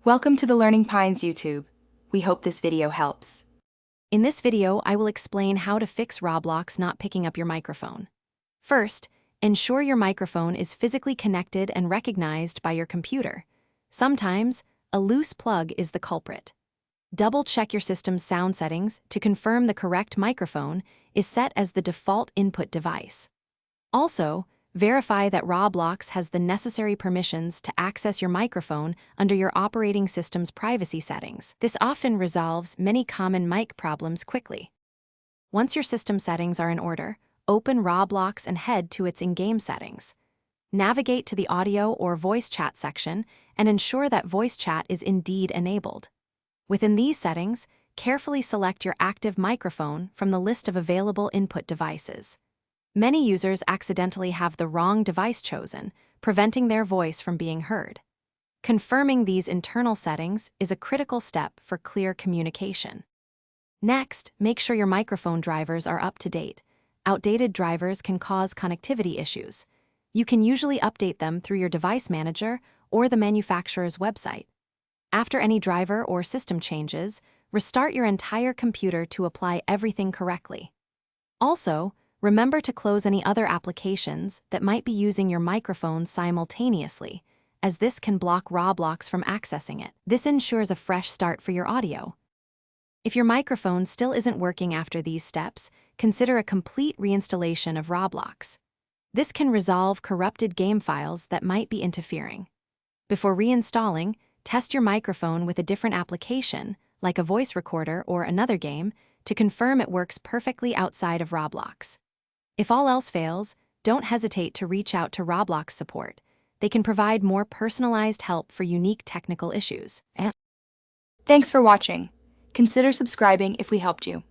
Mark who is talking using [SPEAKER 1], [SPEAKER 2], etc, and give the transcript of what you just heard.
[SPEAKER 1] Welcome to the Learning Pines YouTube. We hope this video helps.
[SPEAKER 2] In this video, I will explain how to fix Roblox not picking up your microphone. First, ensure your microphone is physically connected and recognized by your computer. Sometimes, a loose plug is the culprit. Double-check your system's sound settings to confirm the correct microphone is set as the default input device. Also, verify that Roblox has the necessary permissions to access your microphone under your operating system's privacy settings. This often resolves many common mic problems quickly. Once your system settings are in order, open Roblox and head to its in-game settings. Navigate to the audio or voice chat section and ensure that voice chat is indeed enabled. Within these settings, carefully select your active microphone from the list of available input devices. Many users accidentally have the wrong device chosen, preventing their voice from being heard. Confirming these internal settings is a critical step for clear communication. Next, make sure your microphone drivers are up to date. Outdated drivers can cause connectivity issues. You can usually update them through your device manager or the manufacturer's website. After any driver or system changes, restart your entire computer to apply everything correctly. Also, remember to close any other applications that might be using your microphone simultaneously, as this can block Roblox from accessing it. This ensures a fresh start for your audio. If your microphone still isn't working after these steps, consider a complete reinstallation of Roblox. This can resolve corrupted game files that might be interfering. Before reinstalling, test your microphone with a different application, like a voice recorder or another game, to confirm it works perfectly outside of Roblox. If all else fails, don't hesitate to reach out to Roblox support. They can provide more personalized help for unique technical issues.
[SPEAKER 1] Thanks for watching. Consider subscribing if we helped you.